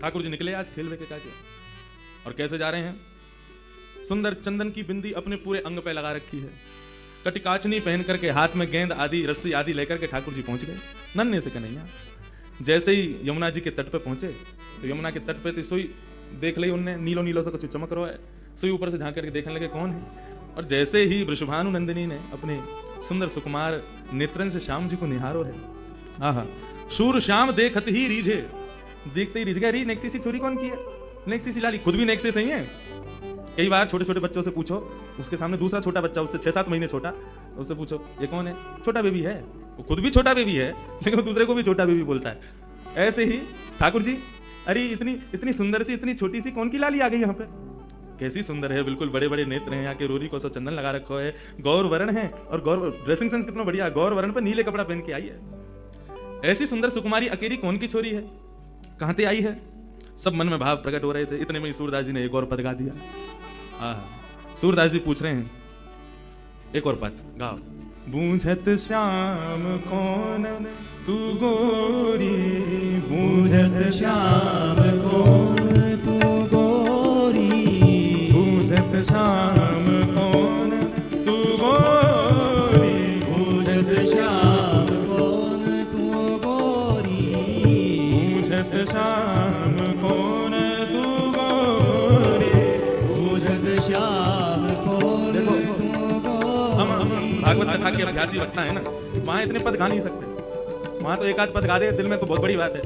ठाकुर जी निकले आज खेल के काजे। और कैसे जा रहे हैं? सुंदर चंदन की बिंदी अपने पूरे अंग पे लगा रखी है, कटिकाचनी पहन करके, हाथ में गेंद आदि रस्सी आदि लेकर के ठाकुर जी पहुंच गए नन्हे से कन्हैया। जैसे ही यमुना जी के तट पे पहुंचे तो यमुना के तट पे तो सोई देख ली उनने, नीलो नीलो से कुछ चमक रहा है, सोई ऊपर से झांक करके देखने लगे कौन है। और जैसे ही वृषभानु नंदिनी ने अपने सुंदर सुकुमार नेत्रन से श्याम जी को निहारो है, आहा, शूर श्याम देखत ही रीझे, देखते ही रीझ गए, अरे नेक्सी सी चोरी कौन की है? नेक्सी सी लाली, खुद भी नेक्सी सही है। कई बार छोटे छोटे बच्चों से पूछो, उसके सामने दूसरा छोटा बच्चा उससे 6-7 महीने छोटा, उससे पूछो ये कौन है? छोटा बेबी है। वो खुद भी छोटा बेबी है लेकिन वो दूसरे को भी छोटा बेबी बोलता है। ऐसे ही ठाकुर जी, अरे इतनी सुंदर सी, इतनी छोटी सी कौन की लाली आ गई यहाँ पे? कैसी सुंदर है, बिल्कुल बड़े बड़े नेत्र हैं, यहाँ के रोरी को सो चंदन लगा रखो है, गौर वर्ण है, और गौर ड्रेसिंग सेंस कितना बढ़िया, गौर वर्ण पर नीले कपड़ा पहन के आई है। ऐसी सुंदर सुकुमारी अकेली कौन की छोरी है, कहां से आई है? सब मन में भाव प्रकट हो रहे थे। इतने में सूरदास जी ने एक और पद गा दिया। सूरदास जी पूछ रहे हैं, एक और पद गाओ। बूझत श्याम कौन तू गोरी, बूझत श्याम कौन तू गोरी, बूझत श्याम कौन तू गोरी, बूझत श्याम कौन तू गोरी, बूझत श्याम कौन तू गोरी, बूझत श्याम कौन तू गोरी। भागवत कथा के अभ्यासी वक्ता है ना, वहां इतने पद गा नहीं सकते, वहां तो एक आध पद गा दे दिल में तो बहुत बड़ी बात है,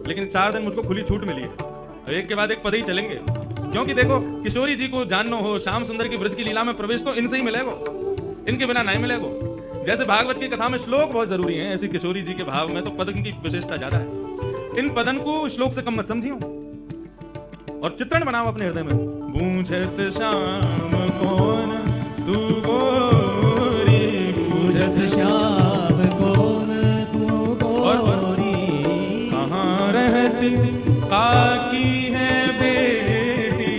लेकिन 4 दिन मुझको खुली छूट मिली है, एक के बाद एक पद ही चलेंगे। क्योंकि देखो, किशोरी जी को जानना हो, श्याम सुंदर की ब्रज की लीला में प्रवेश तो इनसे ही मिलेगा, इनके बिना नहीं मिलेगा। जैसे भागवत की कथा में श्लोक बहुत जरूरी है, ऐसी किशोरी जी के भाव में तो पद की विशेषता ज्यादा है। इन पदन को श्लोक से कम मत समझियो और चित्रण बनाओ अपने हृदय में। बूझत श्याम कौन तू गोरी, बूझत श्याम कौन तू गोरी, कहाँ रहती काकी है बेटी,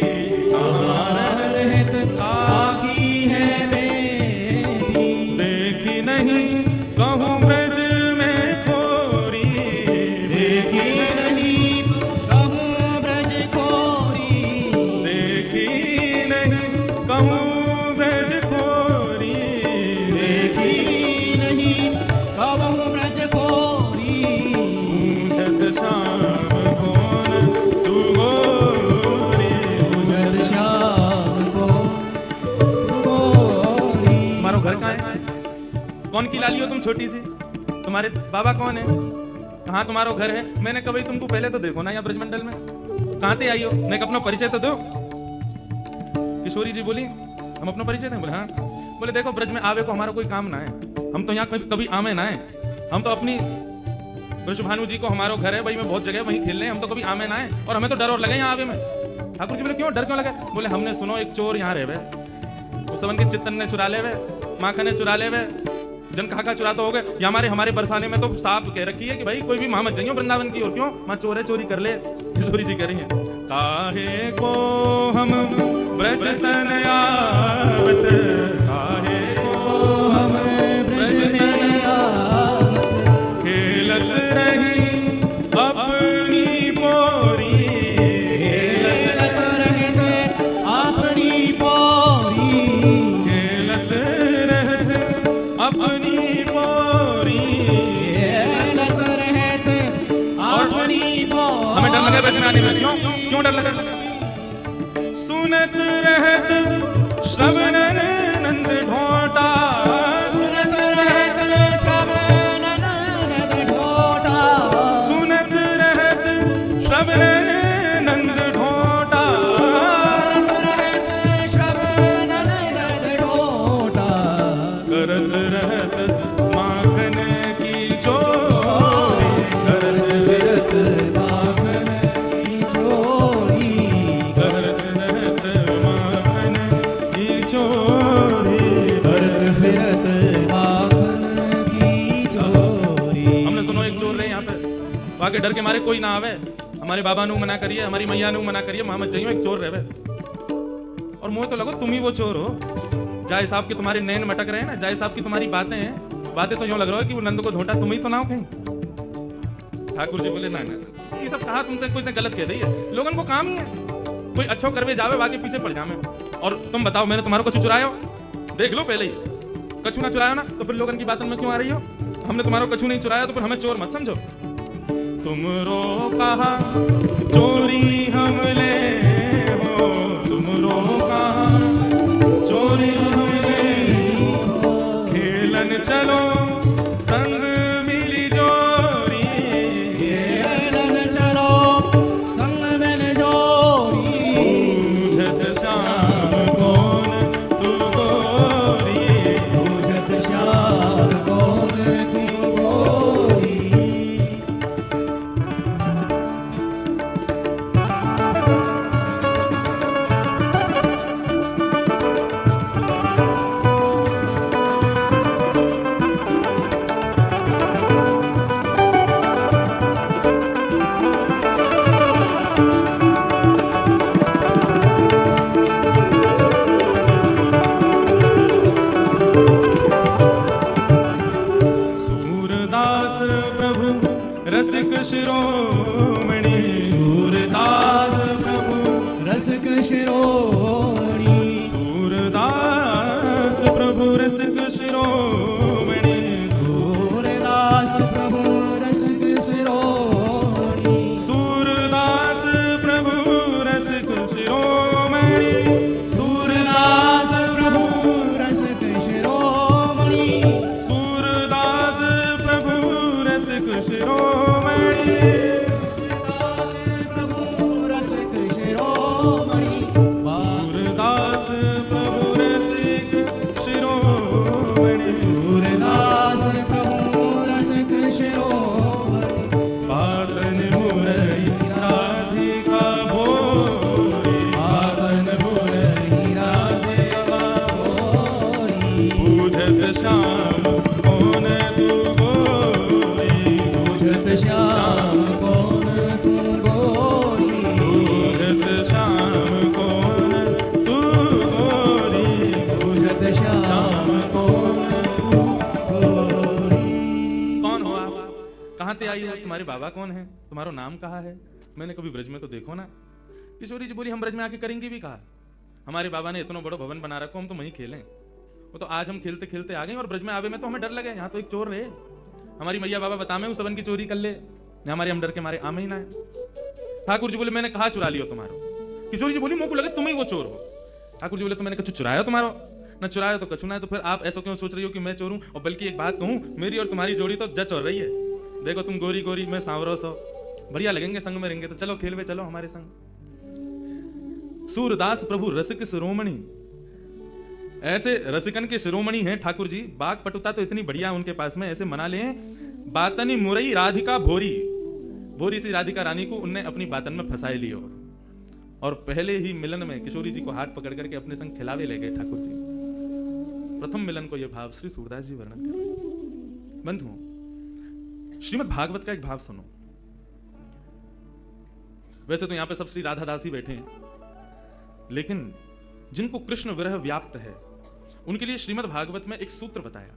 कहाँ रहती काकी है बेटी, देखी नहीं कहूँ ब्रज में खोरी, देखी नहीं कहूँ ब्रज खोरी, देखी नहीं कहूँ ब्रज खोरी, देखी नहीं कहूँ ब्रज खोरी, बूझत श्याम कौन तू गोरी, बूझत श्याम कौन तू गोरी। तुम्हारा घर कहाँ है? कौन की लाली हो तुम छोटी सी? तुम्हारे बाबा कौन है? कहाँ तुम्हारा घर है? मैंने कभी तुमको पहले तो देखो ना यहाँ ब्रजमंडल में, कहाँ से आई हो? मैं अपना परिचय तो दो। किशोरी जी बोली, हम अपना परिचय दें? बोले हाँ। बोले देखो, ब्रज में आवे को हमारा कोई काम ना है, हम तो यहाँ कभी आमे ना है, हम तो अपनी वृषभानु जी को हमारा घर है, वही में बहुत जगह वहीं खेल रहे हैं, हम तो कभी आमे ना है, और हमें तो डर और लगे यहाँ आवे में। ठाकुर जी बोले क्यों डर क्यों लगे? बोले हमने सुनो एक चोर यहाँ रहे, उस सबन के चित्तन ने चुरा ले वे, माखन ने चुरा ले वे, जन कहा का चुरा तो हो गए। हमारे बरसाने में तो साफ कह रखी है कि भाई कोई भी वहां मत जाइयो वृंदावन की ओर, क्यों वहां चोर है, चोरी कर ले। किशोरी जी कह रही हैं, काहे को हम ब्रज तन आवत, काहे को हम ब्रज तन आवत, खेलत रही अपनी पोरी, खेलत रहते अपनी पोरी, खेलत रहते अपनी पोरी, खेलत रहते अपनी पोरी। हमें डर लगे ब्रज में आने में, क्यों डर लगा? सुनत रहत श्रवणन नंद ढोटा, सुनत रहत श्रवणन नंद ढोटा, सुनत रहत श्रवणन नंद ढोटा, सुनत रहत श्रवणन नंद ढोटा, करत रहत माखन की चोरी, करत रहत माखन की चोरी, करत रहत माखन की चोरी, करत फिरत माखन की चोरी। हमने सुनो एक चोर रहे यहाँ पे, वहां के डर के मारे कोई ना आवे, हमारे बाबा नु मना करिए, हमारी मैया नु मना करिए, मोहम्मद जाइयो एक चोर रहे। और मुझे तो लगो तुम ही वो चोर हो। जाय साहब के तुम्हारे नैन मटक रहे हैं ना, जाय साहब की तुम्हारी बातें हैं, बातें तो यूं लग रहा है कि वो नंद को ढोटा तुम ही तो ना हो कहीं। ठाकुर जी बोले ना ना, ये सब कहा तुमने, कोई गलत कह दी है, लोगन को काम ही है, कोई अच्छो करवे जावे बाकी पीछे पड़ जावे। और तुम बताओ, मैंने तुम्हारा कछु चुराया हो? देख लो पहले ही, कछु ना चुराया ना तो फिर लोगन की बातन में क्यों आ रही हो? हमने तुम्हारा कछु नहीं चुराया तो फिर हमें चोर मत समझो। तुमरो कहा चोरी हमले हो, तुमरो कहा चोरी हमले हो, खेलन चलो संग मिली जोरी, खेलन चलो संग मिली जोरी, बूझत श्याम कौन तू गोरी, बूझत श्याम कौन तू गोरी। सूरदास प्रभु रसिक शिरोमणि, सूरदास प्रभु रसिक शिरोमणि, सूरदास प्रभु रसिक शिरोमणि, सूरदास प्रभु रसिक शिरोमणि, सूरदास प्रभु रसिक शिरोमणि, सूरदास प्रभु रसिक शिरोमणि, सूरदास प्रभु रसिक शिरोमणि, सूरदास प्रभु रसिक शिरोमणि, सूरदास प्रभु रसिक शिरोमणि, सूरदास प्रभु रसिक शिरोमणि, पातन मुरई राधिका भोरी, पावन मुरली राधिका भोरी, बूझत श्याम कौन तू गोरी, बूझत श्याम कौन तू गोरी, बूझत श्याम कौन तू गोरी, बूझत श्याम कौन तू गोरी। कौन हो आप? कहाँ से आई हो? तुम्हारे बाबा कौन है? तुम्हारा नाम कहा है? मैंने कभी ब्रज में तो देखो ना। किशोरी जी बोली, हम ब्रज में आके करेंगे भी कहा, हमारे बाबा ने इतना बड़ा भवन बना रखो, हम तो वहीं खेलें। वो तो आज हम खेलते खेलते आ गए और ब्रज में आवे में तो हमें डर लगे, यहाँ तो एक चोर रहे, हमारी मैया बाबा बतामे उस सबन की चोरी कर ले, हमारे हम डर के मारे आमे ही ना है। ठाकुर जी बोले, मैंने कहा चुरा लियो तुम्हारो। किशोरी जी बोली, मुझको लगे तुम ही वो चोर हो। ठाकुर जी बोले, तो मैंने कछु चुराया तुम्हारो? न चुराया तो कछु ना है, तो फिर आप ऐसा क्यों सोच रही हो कि मैं चोर हूं? और बल्कि एक बात कहूं, मेरी और तुम्हारी जोड़ी तो जच हो रही है। देखो तुम गोरी गोरी, मैं सांवरो सो, बढ़िया लगेंगे संग में रहेंगे, तो चलो खेलवे चलो हमारे संग। सूरदास प्रभु रसिक शिरोमणि, ऐसे रसिकन के शिरोमणि हैं ठाकुर जी। बाग पटुता तो इतनी बढ़िया उनके पास में, ऐसे मना लें। बातनी मुरई राधिका भोरी, भोरी सी राधिका रानी को उनने अपनी बातन में फंसाए लियो, और पहले ही मिलन में किशोरी जी को हाथ पकड़ करके अपने संग खिलावे ले गए ठाकुर जी। प्रथम मिलन को यह भाव श्री सूरदास जी वर्णन कर। बंधुओं, श्रीमद् भागवत का एक भाव सुनो। वैसे तो यहां पे सब श्री राधा दास ही बैठे हैं, लेकिन जिनको कृष्ण विरह व्याप्त है उनके लिए श्रीमद् भागवत में एक सूत्र बताया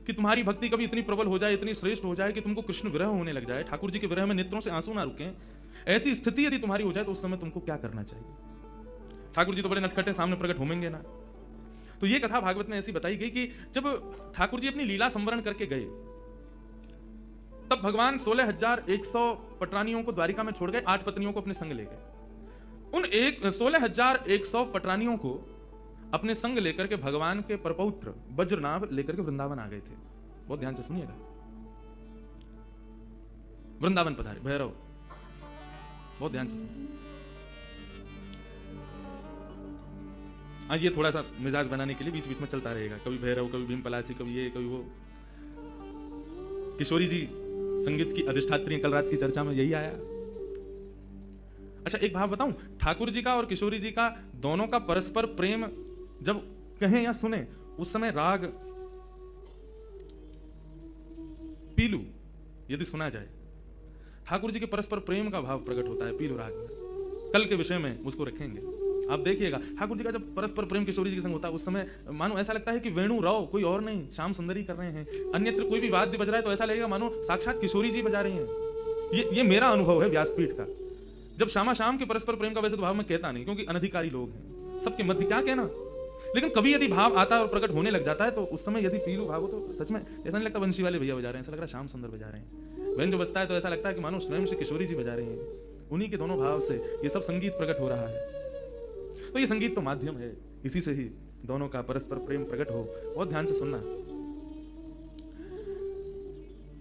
कि तुम्हारी भक्ति कभी इतनी प्रबल हो जाए, इतनी श्रेष्ठ हो जाए कि तुमको कृष्ण विरह होने लग जाए, ठाकुर जी के विरह में नेत्रों से आंसू ना रुकें, ऐसी स्थिति यदि तुम्हारी हो जाए तो उस समय तुमको क्या करना चाहिए? ठाकुर जी तो बड़े नटखटे सामने प्रकट होंगे ना। तो ये कथा भागवत में ऐसी बताई गई कि जब ठाकुर जी अपनी लीला संवरण करके गए, तब भगवान 16,100 पटरानियों को द्वारिका में छोड़ गए, 8 पत्नियों को अपने संग ले गए। उन 16,100 पटरानियों को अपने संग लेकर के भगवान के परपौत्र वज्रनाभ लेकर के वृंदावन आ गए थे। बहुत ध्यान से सुनिएगा। वृंदावन पधारे भैरव, बहुत ध्यान से सुनिए। ये थोड़ा सा मिजाज बनाने के लिए बीच बीच में चलता रहेगा, कभी भैरव, कभी भीम पलासी, कभी ये कभी वो। किशोरी जी संगीत की अधिष्ठात्री, कल रात की चर्चा में यही आया। अच्छा एक भाव बताऊं, ठाकुर जी का और किशोरी जी का दोनों का परस्पर प्रेम जब कहें या सुने, उस समय राग पीलू यदि सुना जाए, ठाकुर जी के परस्पर प्रेम का भाव प्रकट होता है पीलू राग में। कल के विषय में उसको रखेंगे, आप देखिएगा। ठाकुर जी का जब परस्पर प्रेम किशोरी जी के संग होता है, उस समय मानो ऐसा लगता है कि वेणु राव कोई और नहीं, श्याम सुंदरी कर रहे हैं। अन्यत्र कोई भी वाद्य बज रहा है तो ऐसा लगेगा मानो साक्षात किशोरी जी बजा रही हैं। ये मेरा अनुभव है व्यासपीठ का। जब श्यामा श्याम के परस्पर प्रेम का वैसे तो भाव मैं कहता नहीं, क्योंकि अनधिकारी लोग हैं, सबके मध्य क्या कहना, लेकिन कभी यदि भाव आता है और प्रकट होने लग जाता है तो उस समय यदि पीलू भाव हो तो सच में ऐसा नहीं लगता बंशी वाले भैया बजा रहे हैं, ऐसा लग रहा है श्याम सुंदर बजा रहे हैं। वैन जो बजता है तो ऐसा लगता है कि मानो स्वयं से किशोरी जी बजा रहे हैं। उन्हीं के दोनों भाव से ये सब संगीत प्रकट हो रहा है। तो ये संगीत तो माध्यम है, इसी से ही दोनों का परस्पर प्रेम प्रकट हो। बहुत ध्यान से सुनना।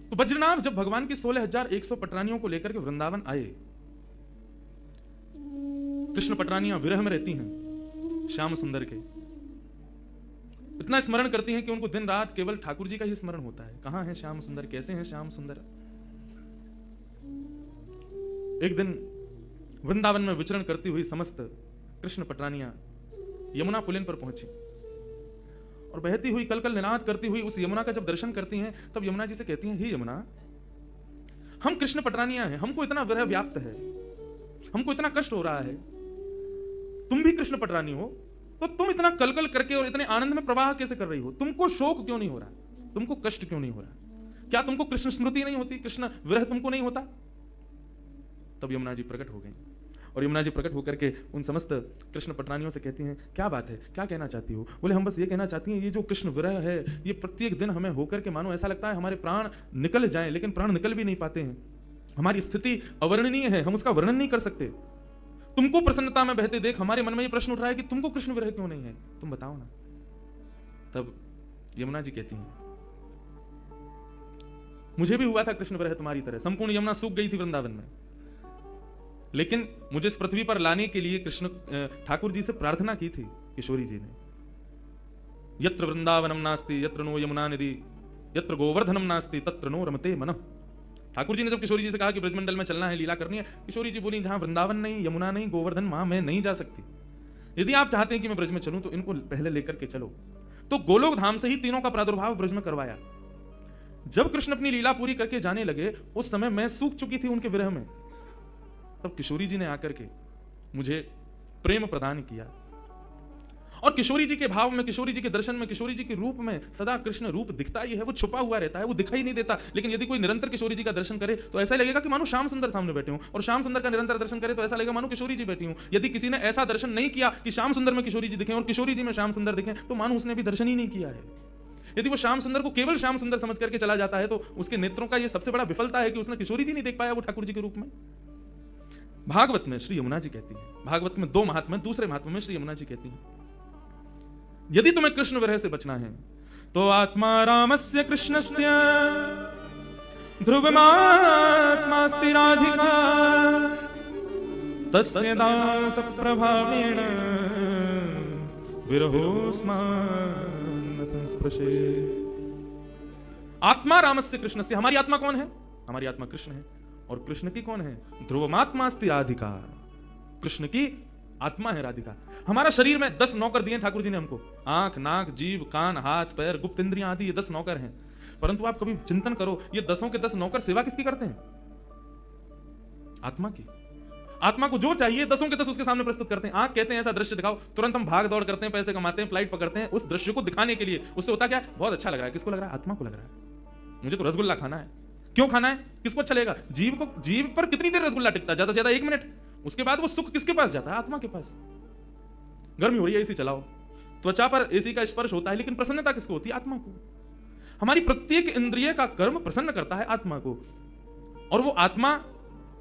तो बज्रनाभ जब भगवान की 16,100 पटरानियों को लेकर के वृंदावन आए, कृष्ण पटरानियां विरह में रहती हैं श्याम सुंदर के, इतना स्मरण करती हैं कि उनको दिन रात केवल ठाकुर जी का ही स्मरण होता है। कहां है श्याम सुंदर, कैसे हैं श्याम सुंदर। एक दिन वृंदावन में विचरण करती हुई समस्त कृष्ण पटरानियां यमुना पुलिन पर पहुंची और बहती हुई कलकल निनाद करती हुई उस यमुना का जब दर्शन करती हैं तब यमुना जी से कहती हैं, हे यमुना, हम कृष्ण पटरानियां हैं, हमको इतना विरह व्याप्त है, हमको इतना कष्ट हो रहा है, तुम भी कृष्ण पटरानी हो तो तुम इतना कलकल करके और इतने आनंद में प्रवाह कैसे कर रही हो, तुमको शोक क्यों नहीं हो रहा, तुमको कष्ट क्यों नहीं हो रहा, क्या तुमको कृष्ण स्मृति नहीं होती, कृष्ण विरह तुमको नहीं होता। तब यमुना जी प्रकट हो गई और यमुना जी प्रकट होकर के उन समस्त कृष्ण पटरानियों से कहती हैं, क्या बात है, क्या कहना चाहती हो। बोले, हम बस ये कहना चाहती हैं, ये जो कृष्ण विरह है ये प्रत्येक दिन हमें होकर के मानो ऐसा लगता है हमारे प्राण निकल जाएं, लेकिन प्राण निकल भी नहीं पाते हैं, हमारी स्थिति अवर्णनीय है, हम उसका वर्णन नहीं कर सकते। तुमको प्रसन्नता में बहते देख हमारे मन में ये प्रश्न उठ रहा है कि तुमको कृष्ण विरह क्यों नहीं है, तुम बताओ ना। तब यमुना जी कहती हैं, मुझे भी हुआ था कृष्ण विरह तुम्हारी तरह, संपूर्ण यमुना सूख गई थी वृंदावन में, लेकिन मुझे इस पृथ्वी पर लाने के लिए कृष्ण ठाकुर जी से प्रार्थना की थी किशोरी जी ने। यत्र वृंदावनम नास्ति यत्र नो यमुना निधि यत्र गोवर्धनम नास्ति तत्र नो रमते मनः। ठाकुर जी ने जब किशोरी जी से कहा कि ब्रजमंडल में चलना है, लीला करनी है, किशोरी जी बोली, जहां वृंदावन नहीं, यमुना नहीं, गोवर्धन, मां मैं नहीं जा सकती। यदि आप चाहते हैं कि मैं ब्रज में चलूं तो इनको पहले लेकर के चलो। तो गोलोक धाम से ही तीनों का प्रादुर्भाव ब्रज में करवाया। जब कृष्ण अपनी लीला पूरी करके जाने लगे उस समय मैं सूख चुकी थी उनके विरह में। तब किशोरी जी ने आकर के मुझे प्रेम प्रदान किया और किशोरी जी के भाव में, किशोरी जी के दर्शन में, किशोरी जी के रूप में सदा कृष्ण रूप दिखता ही है, वो छुपा हुआ रहता है, वो दिखाई नहीं देता। लेकिन यदि कोई निरंतर किशोरी जी का दर्शन करे तो ऐसा लगेगा कि मानो श्याम सुंदर सामने बैठे हूं, और श्याम सुंदर का निरंतर दर्शन करे तो ऐसा लगेगा मानो किशोरी जी बैठी हूं। यदि किसी ने ऐसा दर्शन नहीं किया कि श्याम सुंदर में किशोरी जी दिखे और किशोरी जी में श्याम सुंदर दिखे तो मानो उसने भी दर्शन ही नहीं किया है। यदि वो श्याम सुंदर को केवल श्याम सुंदर समझ करके चला जाता है तो उसके नेत्रों का यह सबसे बड़ा विफलता है कि उसने किशोरी जी नहीं देख पाया वो ठाकुर जी के रूप में। भागवत में श्री यमुना जी कहती है, भागवत में 2 महात्म्य, दूसरे महात्म्य में श्री यमुना जी कहती है, यदि तुम्हें कृष्ण विरह से बचना है तो आत्मा रामस्य कृष्णस्य ध्रुवमात्मास्ति राधिका तस्य दास प्रभावेण विरहोस्मान संस्पृशे। आत्मा रामस्य कृष्णस्य, हमारी आत्मा कौन है, हमारी आत्मा कृष्ण है, और कृष्ण की कौन है, ध्रुवमात्मास्ति राधिका, कृष्ण की आत्मा है राधिका। हमारा शरीर में 10 नौकर दिए ठाकुर जी ने हमको, आंख, नाक, जीभ, कान, हाथ, पैर, गुप्त इंद्रियां आदि, ये 10 नौकर हैं। परंतु आप कभी चिंतन करो, ये 10 के 10 नौकर सेवा किसकी करते हैं, आत्मा की। आत्मा को जो चाहिए 10 के 10 उसके सामने प्रस्तुत करते हैं। आंख कहते हैं ऐसा दृश्य दिखाओ, तुरंत हम भाग दौड़ करते हैं, पैसे कमाते हैं, फ्लाइट पकड़ते हैं उस दृश्य को दिखाने के लिए। उससे होता क्या, बहुत अच्छा लग रहा है, किसको लग रहा है, आत्मा को लग रहा है, मुझे तो रसगुल्ला खाना है। क्यों खाना है, किसको अच्छा लगेगा, जीव को। जीव पर कितनी देर रसगुल्ला टिकता है, ज्यादा से ज्यादा 1 मिनट, उसके बाद वो सुख किसके पास जाता है, आत्मा के पास। गर्मी हो रही है, एसी चलाओ, त्वचा पर एसी का स्पर्श होता है, लेकिन प्रसन्नता किसको होती है, आत्मा को। हमारी प्रत्येक इंद्रिय का कर्म प्रसन्न करता है आत्मा को, और वो आत्मा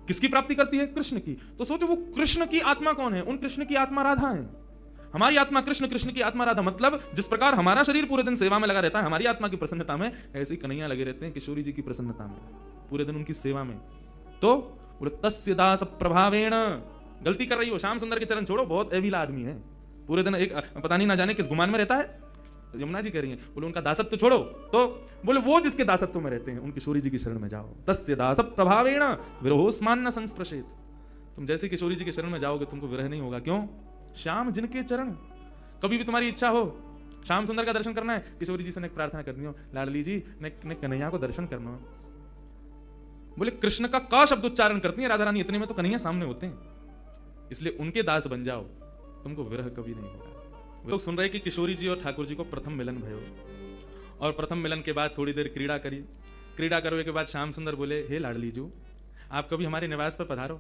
किसकी प्राप्ति करती है, कृष्ण की। तो सोचो वो कृष्ण की आत्मा कौन है, उन कृष्ण की आत्मा राधा है। हमारी आत्मा कृष्ण, कृष्ण की आत्मा राधा। मतलब जिस प्रकार हमारा शरीर पूरे दिन सेवा में लगा रहता है हमारी आत्मा की प्रसन्नता में, ऐसे ही कन्हैया लगे रहते हैं किशोरी जी की प्रसन्नता में, पूरे दिन उनकी सेवा में। तो तस्य दास प्रभावेण, गलती कर रही हो, श्याम सुंदर के चरण छोड़ो, बहुत एविला आदमी है, पूरे दिन एक पता नहीं ना जाने किस गुमान में रहता है। यमुना जी कह रही हैं, बोले उनका दासत्व छोड़ो, तो बोले वो जिसके दासत्व में रहते हैं उन किशोरी जी की शरण में जाओ। तस्य दास प्रभावेण विरहोस्मान न संस्पृशेत। तुम जैसे किशोरी जी के शरण में जाओगे तुमको विरह नहीं होगा। क्यों, श्याम जिनके चरण। कभी भी तुम्हारी इच्छा हो श्याम सुंदर का दर्शन करना है, किशोरी जी से एक प्रार्थना करनी हो, लाडली जी ने कन्हैया को दर्शन करना हो, बोले कृष्ण का क शब्द उच्चारण करती है राधा रानी, इतने में तो कन्हैया सामने होते हैं, इसलिए उनके दास बन जाओ, तुमको विरह कभी नहीं होगा। लोग सुन रहे कि किशोरी जी और ठाकुर जी को प्रथम मिलन भयो, और प्रथम मिलन के बाद थोड़ी देर क्रीड़ा करी, क्रीड़ा करने के बाद श्याम सुंदर बोले, हे लाडली जू, आप कभी हमारे निवास पर पधारो।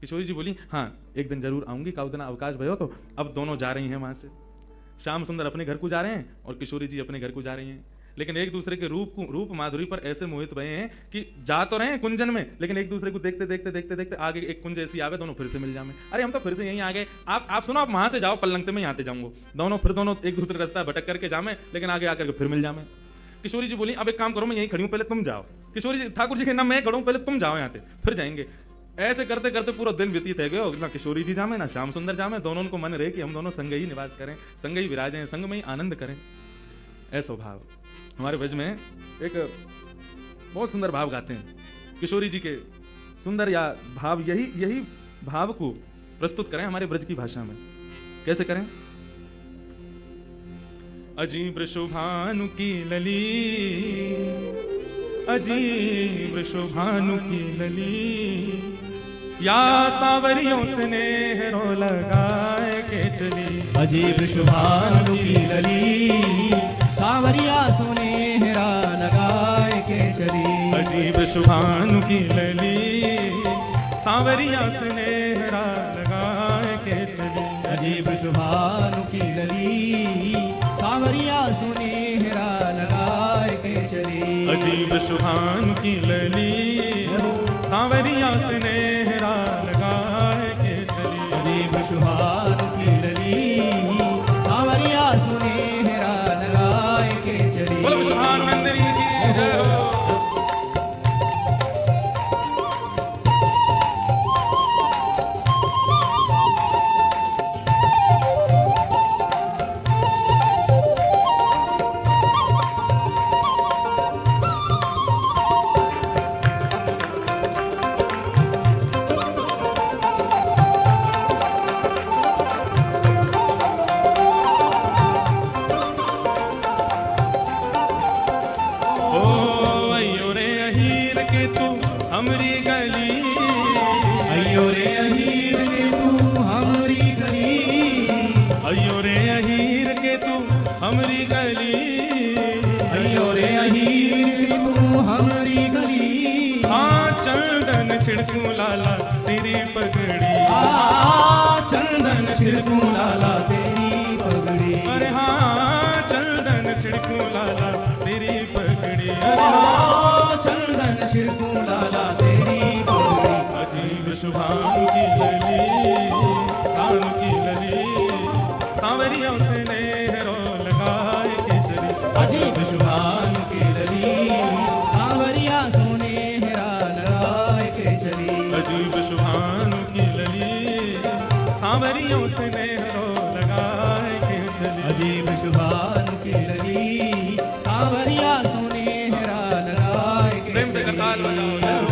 किशोरी जी बोली, हाँ एक दिन जरूर आऊंगी, काउ दिन अवकाश भयो। तो अब दोनों जा रही हैं वहां से। श्याम सुंदर अपने घर को जा रहे हैं और किशोरी जी अपने घर को जा रही हैं, लेकिन एक दूसरे के रूप माधुरी पर ऐसे मोहित भये हैं कि जा तो रहे हैं कुंजन में, लेकिन एक दूसरे को देखते देखते देखते देखते आगे एक कुंज ऐसी आवे, दोनों फिर से मिल जाए। अरे हम तो फिर से यहीं आ गए, आप सुनो, आप वहां से जाओ पल्लंगते में, यहाँ जाऊंगा। दोनों एक दूसरे रास्ता भटक करके जामे, लेकिन आगे आकर के फिर मिल जामे। किशोरी जी बोली, अब एक काम करो, मैं यहीं खड़ी हूँ, पहले तुम जाओ। किशोरी जी, ठाकुर जी के नाम मैं खड़ा हूँ, पहले तुम जाओ यहाँ से, फिर जाएंगे। ऐसे करते करते पूरा दिन व्यतीत है गयो, ना किशोरी जी जामे ना श्याम सुंदर जामे। दोनों को मन रहे कि हम दोनों संग ही निवास करें, संग ही विराजें, संग में ही आनंद करें। ऐसा भाव हमारे ब्रज में एक बहुत सुंदर भाव गाते हैं किशोरी जी के, सुंदर या भाव, यही भाव को प्रस्तुत करें हमारे ब्रज की भाषा में। कैसे करें? अजीब शोभानु की लली, अजीब शोभानु की लली, या सावरियों स्नेह रो लगाए के चली। अजीब शोभानु की लली, सावरिया सुनेहरा लगाए के चली। अजीब शोभानु की लली, सावरिया स्नेहरा लगाए के चली। अजीब शोभानु की लली, सावरिया सुनेहरा लगाए के चली। अजीब शोभानु की लली, सावरिया स्नेहरा लगाए के चली। अजीब शोभानु की लली, सावरिया सुनेहरा लगाए के चली। बोलो शोभानंद की जय हो। हमरी गली, अयो रे अहीर के तू हमरी गली। अयो रे अहीर के तू हमरी गली, अयो रे अहीर के तू हमरी गली। हाँ चंदन छिड़कू लाला तेरी पगड़ी, चंदन छिड़कू लाला तेरी पगड़ी। अरे हाँ चंदन छिड़कू लाला तेरी पगड़ी। चंदन छिड़कू लाला तेरी पगड़ी। अजीब शुभानु की लली, कानू की लली, सांवरियों से नेहरो लगाए के चली। अजीब शुभानु की लली, सांवरिया सुनेहरा लगाए के चली। अजीब शुभानु की लली, सांवरियों से नेहरो लगाए के चली। अजीब शुभानु की लली, सांवरिया सुनेहरा लगाए के प्रेम से करताल बजाओ।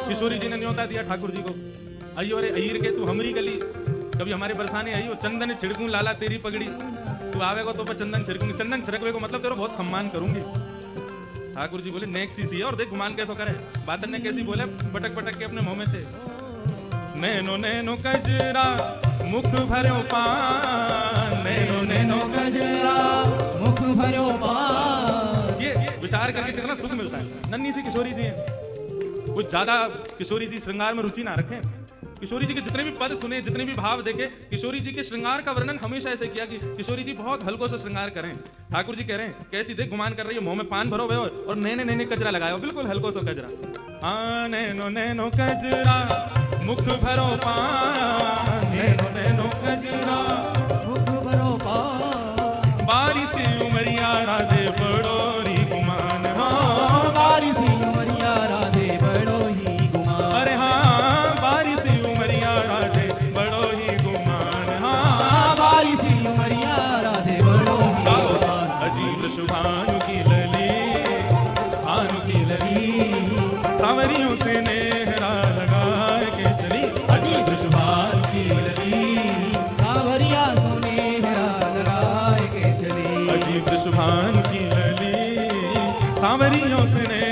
किशोरी जी ने न्योता दिया ठाकुर जी को, अयो रे अहीर के तू हमरी गली, कभी हमारे बरसाने आई हो, चंदन छिड़कूं लाला तेरी पगड़ी। तू आवेगा तो पर चंदन छिड़कूंगी, चंदन छिड़कवे को मतलब तेरा बहुत सम्मान करूंगी। ठाकुर जी बोले नेक सी है, और देख गुमान कैसो करे। बातन ने कैसी बोले, बटक बटक के अपने मुंह में थे। नैनो नैनो कजरा मुख भरो पान, नैनो नैनो कजरा मुख भरो पान। ये विचार करके कितना सुख मिलता है। नन्ही सी किशोरी जी हैं, कुछ ज्यादा किशोरी जी श्रृंगार में रुचि ना रखें। किशोरी जी के जितने भी पद सुने, जितने भी भाव देखे, किशोरी जी के श्रृंगार का वर्णन हमेशा ऐसे किया कि किशोरी जी बहुत हल्को से श्रृंगार करें। ठाकुर जी कह रहे हैं कैसी देख गुमान कर रही है, मुंह में पान भरो भयो और नैने नैने कजरा लगाओ, बिल्कुल हल्को सा कजरा। हाँ नैनो नैनो कजरा मुख भरो पान, नैनो नैनो कजरा मुख भरो पान। बारी सी उमरिया राधे बड़ोरी गुमान। हाँ बारी सी उमरिया राधे बड़ो ही गुमान। अरे हाँ बारी सी उमरिया राधे बड़ो ही गुमान। हाँ बारी सी उमरिया राधे बड़ो ही गुमान। अजीब शुभानु की लली, भानु की लली, सांवरियों से नेहरा लगा वृषभान की लली, सांवरियों से